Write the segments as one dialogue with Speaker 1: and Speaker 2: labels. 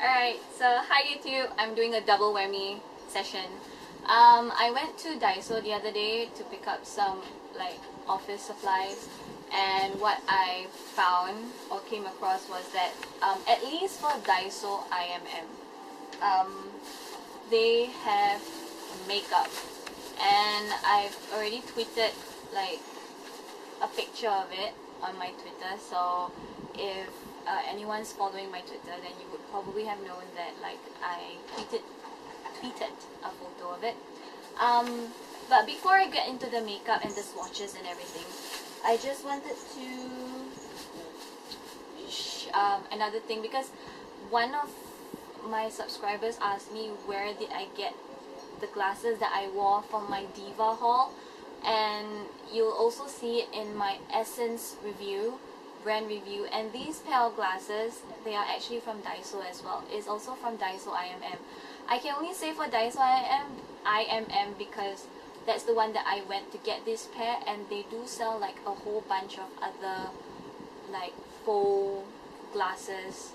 Speaker 1: Alright, so hi YouTube, I'm doing a double whammy session. I went to Daiso the other day to pick up some like office supplies, and what I found or came across was that at least for Daiso Hmmm, they have makeup, and I've already tweeted like a picture of it on my Twitter, so if anyone's following my Twitter, then you would probably have known that like I tweeted a photo of it. But before I get into the makeup and the swatches and everything, I just wanted to another thing, because one of my subscribers asked me where did I get the glasses that I wore from my Diva haul, and you'll also see it in my Essence review, brand review. And these pair of glasses, they are actually from Daiso as well. It's also from Daiso Hmmm. I can only say for Daiso Hmmm because that's the one that I went to get this pair, and they do sell like a whole bunch of other like faux glasses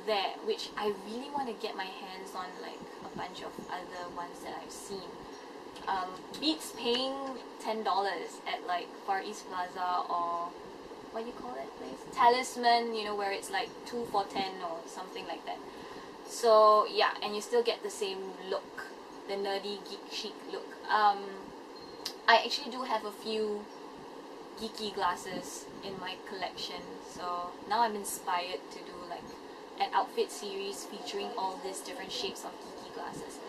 Speaker 1: there, which I really want to get my hands on, like a bunch of other ones that I've seen. Beats paying $10 at like Far East Plaza, or what do you call that place? Talisman, you know, where it's like 2 for $10 or something like that. So yeah, and you still get the same look, the nerdy geek chic look. I actually do have a few geeky glasses in my collection, so now I'm inspired to do like an outfit series featuring all these different shapes of geeky glasses.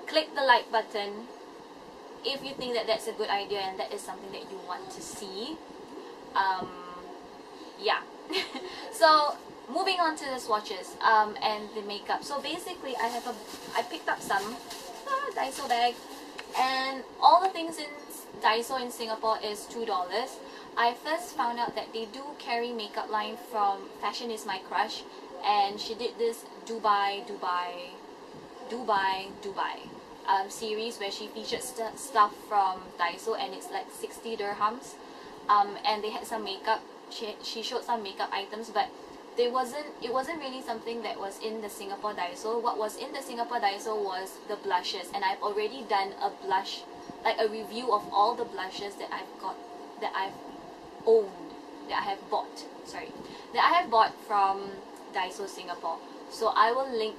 Speaker 1: Click the like button if you think that that's a good idea and that is something that you want to see. Yeah. So moving on to the swatches and the makeup. So basically I picked up some Daiso bag, and all the things in Daiso in Singapore is $2. I first found out that they do carry makeup line from Fashionismycrush, and she did this Dubai series where she featured stuff from Daiso, and it's like 60 dirhams. And they had some makeup. She showed some makeup items, but it wasn't really something that was in the Singapore Daiso. What was in the Singapore Daiso was the blushes, and I've already done a blush, like a review of all the blushes that I've bought from Daiso Singapore. So I will link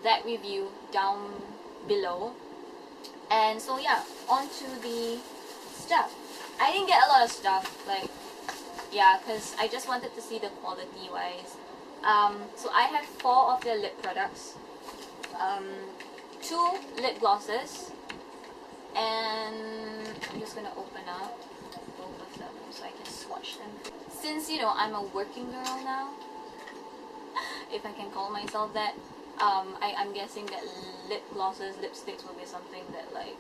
Speaker 1: that review down below. And so yeah, on to the stuff. I didn't get a lot of stuff, like, yeah, because I just wanted to see the quality wise. So I have 4 of their lip products, 2 lip glosses, and I'm just gonna open up both of them so I can swatch them. Since, you know, I'm a working girl now, if I can call myself that, I'm guessing that lip glosses, lipsticks will be something that like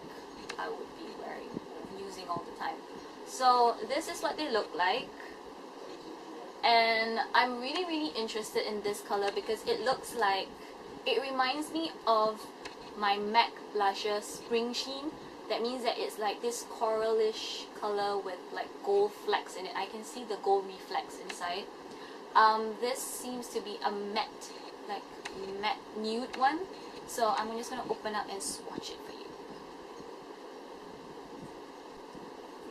Speaker 1: I would be using all the time. So this is what they look like, and I'm really interested in this color because it looks like, it reminds me of my MAC blusher Spring Sheen. That means that it's like this coralish color with like gold flecks in it. I can see the gold reflex inside. This seems to be a matte, like matte nude one. So I'm just gonna open up and swatch it for you.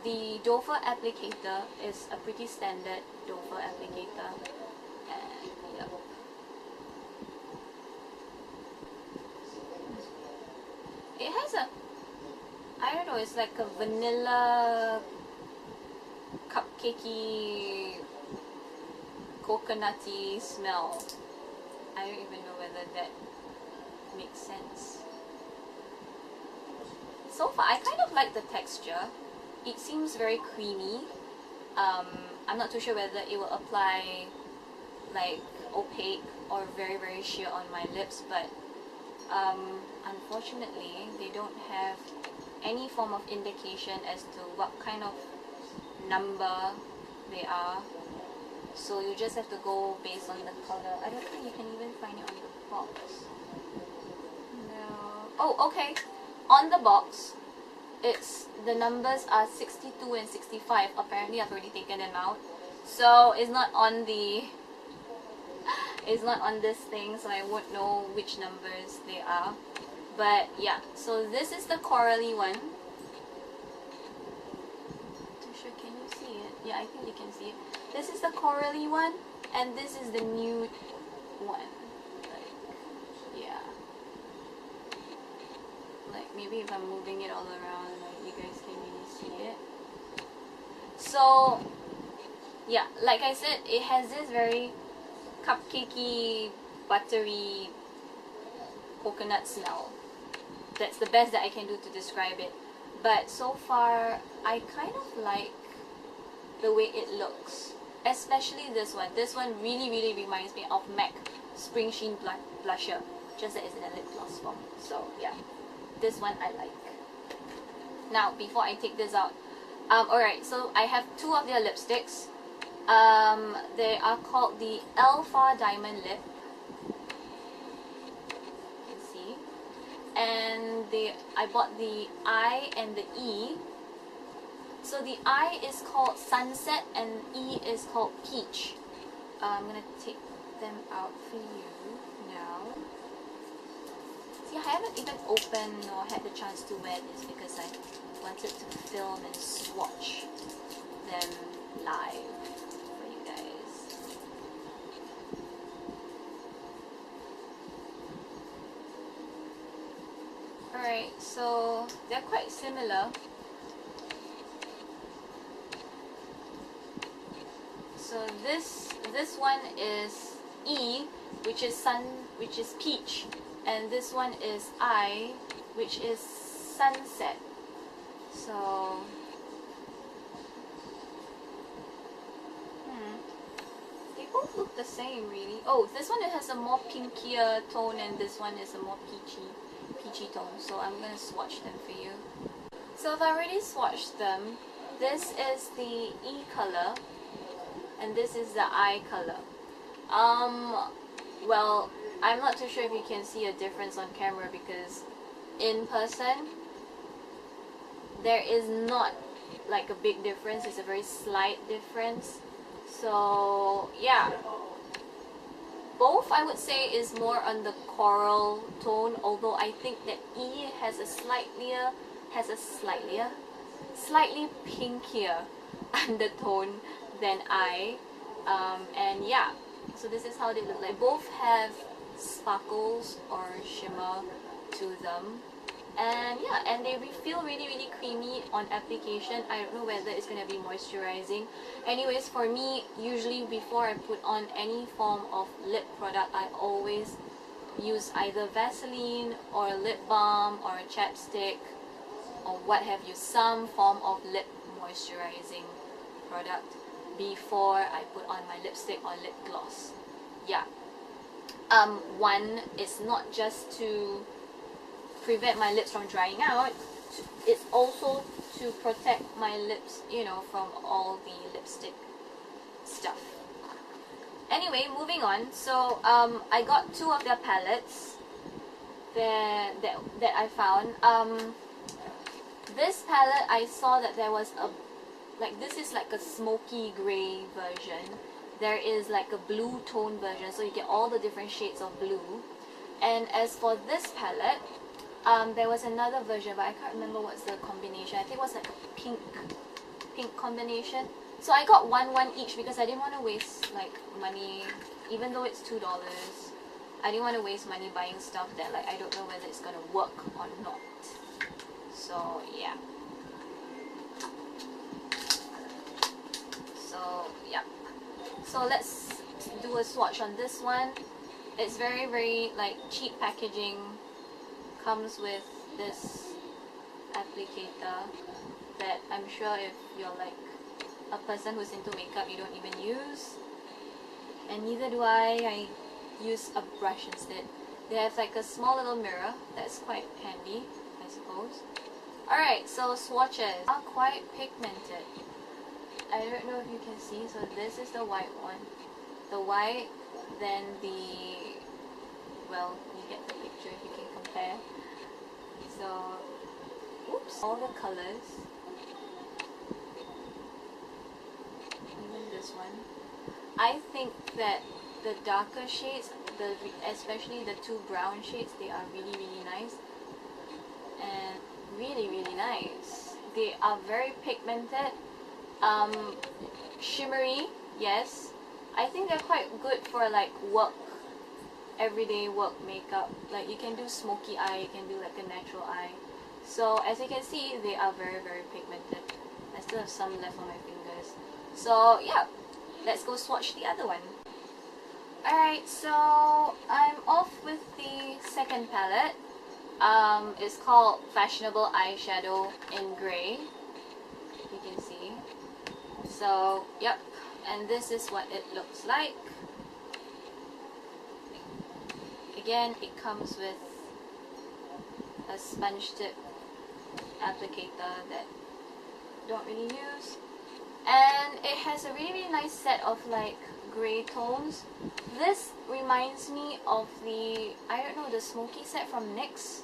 Speaker 1: The doe foot applicator is a pretty standard doe foot applicator, and yeah. It has a, I don't know, it's like a vanilla cupcakey coconutty smell. I don't even know whether that makes sense. So far I kind of like the texture. It seems very creamy. I'm not too sure whether it will apply like opaque or very sheer on my lips, but unfortunately they don't have any form of indication as to what kind of number they are. So you just have to go based on the color. I don't think you can even find it on the box. No. Oh, okay. On the box, the numbers are 62 and 65. Apparently I've already taken them out, so it's not on the It's not on this thing, so I won't know which numbers they are. But yeah, so this is the corally one. Not sure, can you see it? Yeah, I think you can see it. This is the corally one, and this is the nude one. Like maybe if I'm moving it all around, like you guys can really see it. So yeah, like I said, it has this very cupcakey, buttery coconut smell. That's the best that I can do to describe it. But so far, I kind of like the way it looks. Especially this one. This one really, really reminds me of MAC Spring Sheen Blusher. Just that it's in a lip gloss form. So yeah, this one I like. Now, before I take this out, alright, so I have two of their lipsticks. They are called the Alpha Diamond Lip. You can see. And I bought the I and the E. So the I is called Sunset and E is called Peach. I'm gonna take them out for you now. See, I haven't even opened or had the chance to wear this because I wanted to film and swatch them live for you guys. Alright, so they're quite similar. So this one is E, which is peach, and this one is I, which is sunset. So they both look the same really. Oh, this one has a more pinkier tone and this one is a more peachy tone. So I'm gonna swatch them for you. So I've already swatched them. This is the E color and this is the I color. Well, I'm not too sure if you can see a difference on camera because in person there is not like a big difference. It's a very slight difference. So yeah, both I would say is more on the coral tone, although I think that E has a slightly pinkier undertone than I. And yeah, so this is how they look like. Both have sparkles or shimmer to them. And yeah, and they feel really, really creamy on application. I don't know whether it's going to be moisturizing. Anyways, for me, usually before I put on any form of lip product, I always use either Vaseline or a lip balm or a chapstick or what have you, some form of lip moisturizing product before I put on my lipstick or lip gloss. Yeah. One, it's not just to prevent my lips from drying out, it's also to protect my lips, you know, from all the lipstick stuff. Anyway, moving on. So I got two of their palettes that I found. This palette, I saw that there was this is like a smoky gray version. There is like a blue tone version, so you get all the different shades of blue. And as for this palette, there was another version, but I can't remember what's the combination. I think it was like a pink combination. So I got one each because I didn't want to waste like money, even though it's $2. I didn't want to waste money buying stuff that like I don't know whether it's gonna work or not. So yeah. So yeah. So let's do a swatch on this one. It's very, very like cheap packaging. Comes with this applicator that I'm sure if you're like a person who's into makeup, you don't even use. And neither do I. I use a brush instead. They have like a small little mirror that's quite handy, I suppose. Alright, so swatches are quite pigmented. I don't know if you can see, so this is the white one. The white, then the, well, you get the picture if you can compare. So, oops, all the colors. Even this one. I think that the darker shades, especially the two brown shades, they are really nice and really nice. They are very pigmented, shimmery. Yes, I think they're quite good for like work, everyday work makeup. Like you can do smoky eye, you can do like a natural eye. So as you can see, they are very pigmented. I still have some left on my fingers. So yeah, let's go swatch the other one. Alright, so I'm off with the second palette. It's called Fashionable Eyeshadow in Grey. You can see. So, yep. And this is what it looks like. Again, it comes with a sponge tip applicator that I don't really use. And it has a really nice set of like grey tones. This reminds me of the, I don't know, the smoky set from NYX.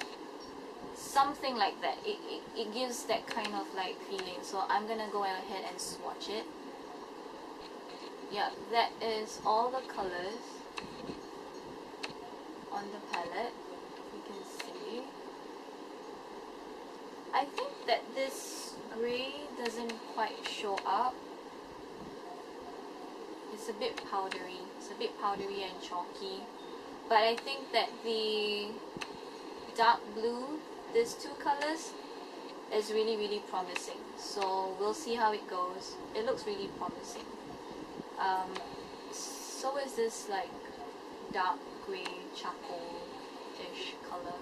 Speaker 1: Something like that. It gives that kind of like feeling. So I'm gonna go ahead and swatch it. Yeah, that is all the colors on the palette. You can see. I think that this grey doesn't quite show up. It's a bit powdery. It's a bit powdery and chalky. But I think that the dark blue, these two colors, is really promising. So we'll see how it goes. It looks really promising. So is this like dark grey charcoal-ish color.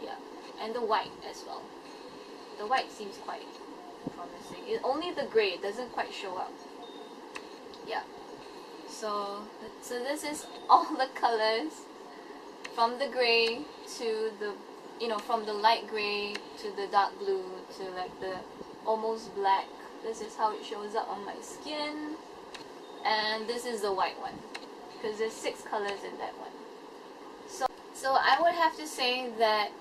Speaker 1: Yeah, and the white as well. The white seems quite promising. Only the grey, it doesn't quite show up. Yeah. So this is all the colors from the grey to the, you know, from the light grey to the dark blue to like the almost black. This is how it shows up on my skin. And this is the white one, because there's 6 colors in that one. So I would have to say that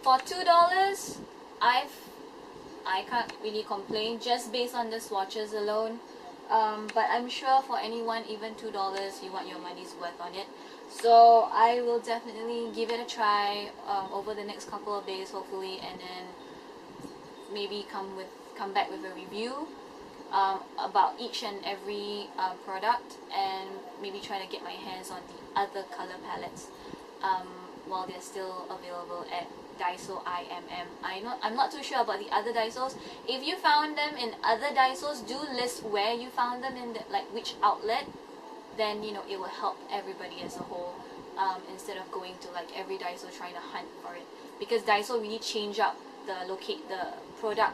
Speaker 1: for $2, I can't really complain just based on the swatches alone. But I'm sure for anyone, even $2, you want your money's worth on it. So I will definitely give it a try over the next couple of days, hopefully, and then maybe come back with a review about each and every product, and maybe try to get my hands on the other color palettes while they're still available at Daiso Hmmm. I'm not too sure about the other Daisos. If you found them in other Daisos, do list where you found them in like which outlet. Then you know it will help everybody as a whole, instead of going to like every Daiso trying to hunt for it, because Daiso really change up the product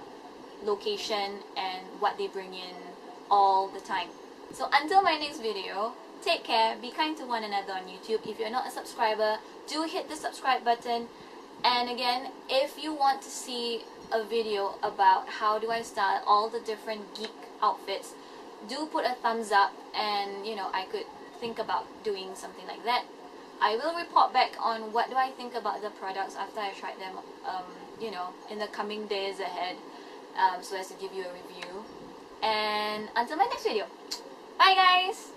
Speaker 1: location and what they bring in all the time. So until my next video, take care, be kind to one another on YouTube. If you're not a subscriber, do hit the subscribe button. And again, if you want to see a video about how do I style all the different geek outfits, do put a thumbs up, and you know, I could think about doing something like that. I will report back on what do I think about the products after I tried them, you know, in the coming days ahead, so as to give you a review. And until my next video, bye guys!